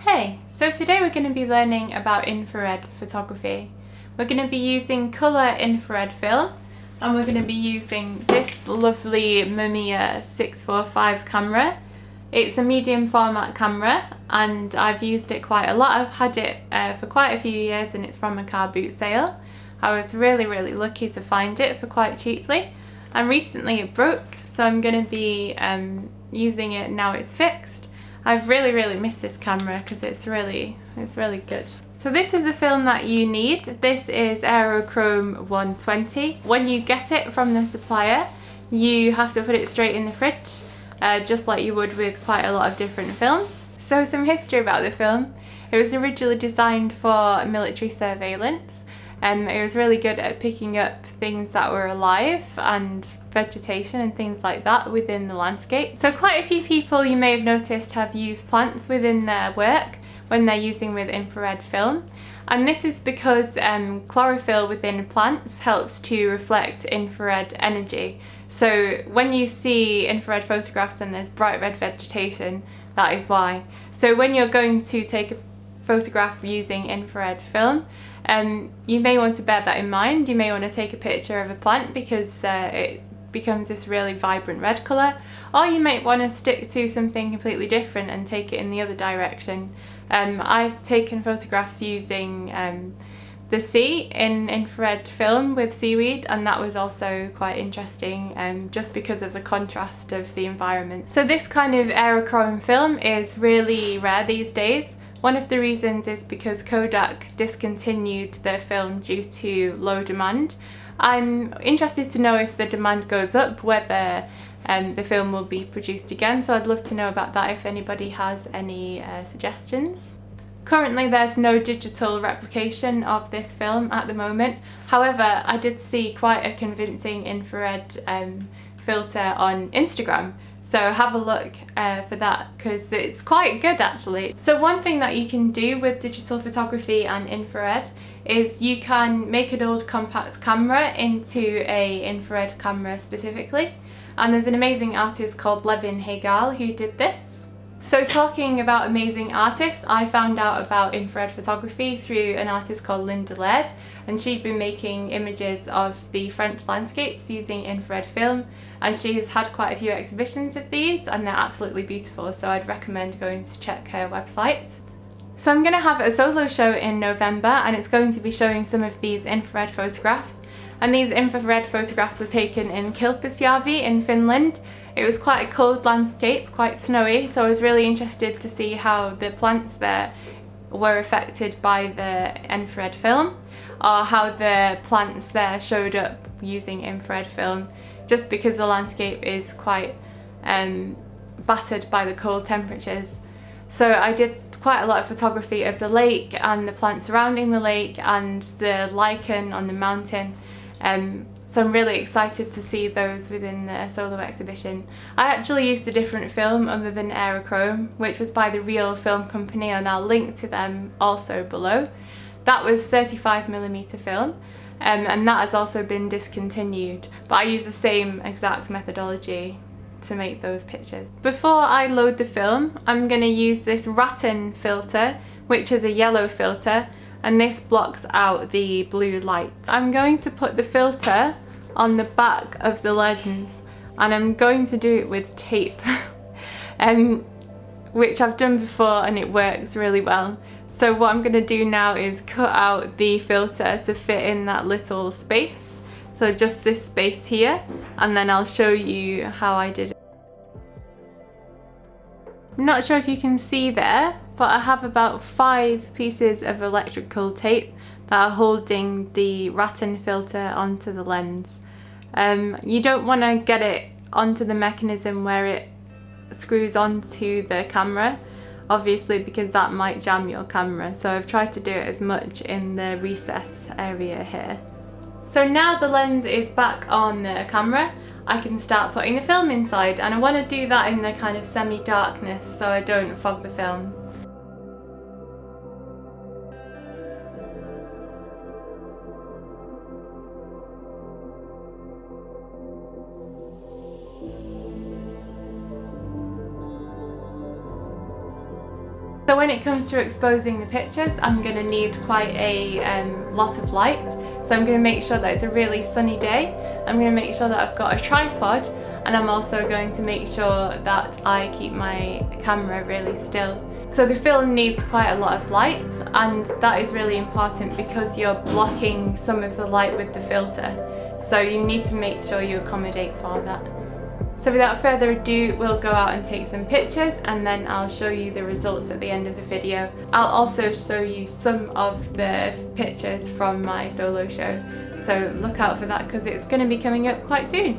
Hey, so today we're going to be learning about infrared photography. We're going to be using colour infrared film, and we're going to be using this lovely Mamiya 645 camera. It's a medium format camera and I've used it quite a lot. I've had it for quite a few years and it's from a car boot sale. I was really lucky to find it for quite cheaply, and recently it broke, so I'm going to be using it now it's fixed. I've really missed this camera because it's really good. So this is a film that you need. This is Aerochrome 120. When you get it from the supplier, you have to put it straight in the fridge, just like you would with quite a lot of different films. So some history about the film. It was originally designed for military surveillance. It was really good at picking up things that were alive and vegetation and things like that within the landscape. So quite a few people, you may have noticed, have used plants within their work when they're using with infrared film. And this is because chlorophyll within plants helps to reflect infrared energy. So when you see infrared photographs and there's bright red vegetation, that is why. So when you're going to take a photograph using infrared film, you may want to bear that in mind. You may want to take a picture of a plant because it becomes this really vibrant red colour, or you might want to stick to something completely different and take it in the other direction. I've taken photographs using the sea in infrared film with seaweed, and that was also quite interesting just because of the contrast of the environment. So this kind of aerochrome film is really rare these days. One of the reasons is because Kodak discontinued their film due to low demand. I'm interested to know if the demand goes up, whether the film will be produced again, so I'd love to know about that if anybody has any suggestions. Currently there's no digital replication of this film at the moment. However, I did see quite a convincing infrared filter on Instagram. So have a look for that because it's quite good actually. So one thing that you can do with digital photography and infrared is you can make an old compact camera into a infrared camera specifically. And there's an amazing artist called Levin Hagel who did this. So talking about amazing artists, I found out about infrared photography through an artist called Linda Laird, and she'd been making images of the French landscapes using infrared film, and she has had quite a few exhibitions of these and they're absolutely beautiful, so I'd recommend going to check her website. So I'm going to have a solo show in November and it's going to be showing some of these infrared photographs, and these infrared photographs were taken in Kilpisjärvi in Finland. It was quite a cold landscape, quite snowy, so I was really interested to see how the plants there were affected by the infrared film, or how the plants there showed up using infrared film, just because the landscape is quite battered by the cold temperatures. So I did quite a lot of photography of the lake and the plants surrounding the lake and the lichen on the mountain. So I'm really excited to see those within the solo exhibition. I actually used a different film other than Aerochrome, which was by the Real Film Company, and I'll link to them also below. That was 35mm film, and that has also been discontinued, but I use the same exact methodology to make those pictures. Before I load the film, I'm going to use this rattan filter, which is a yellow filter, and this blocks out the blue light. I'm going to put the filter on the back of the lens, and I'm going to do it with tape, which I've done before and it works really well. So what I'm going to do now is cut out the filter to fit in that little space, so just this space here, and then I'll show you how I did it. I'm not sure if you can see there, but I have about 5 pieces of electrical tape that are holding the rattan filter onto the lens. You don't want to get it onto the mechanism where it screws onto the camera, obviously, because that might jam your camera, so I've tried to do it as much in the recess area here. So now the lens is back on the camera, I can start putting the film inside, and I want to do that in the kind of semi-darkness so I don't fog the film. So when it comes to exposing the pictures, I'm going to need quite a lot of light. So I'm going to make sure that it's a really sunny day. I'm going to make sure that I've got a tripod, and I'm also going to make sure that I keep my camera really still. So the film needs quite a lot of light, and that is really important because you're blocking some of the light with the filter. So you need to make sure you accommodate for that. So without further ado, we'll go out and take some pictures, and then I'll show you the results at the end of the video. I'll also show you some of the pictures from my solo show. So look out for that because it's going to be coming up quite soon.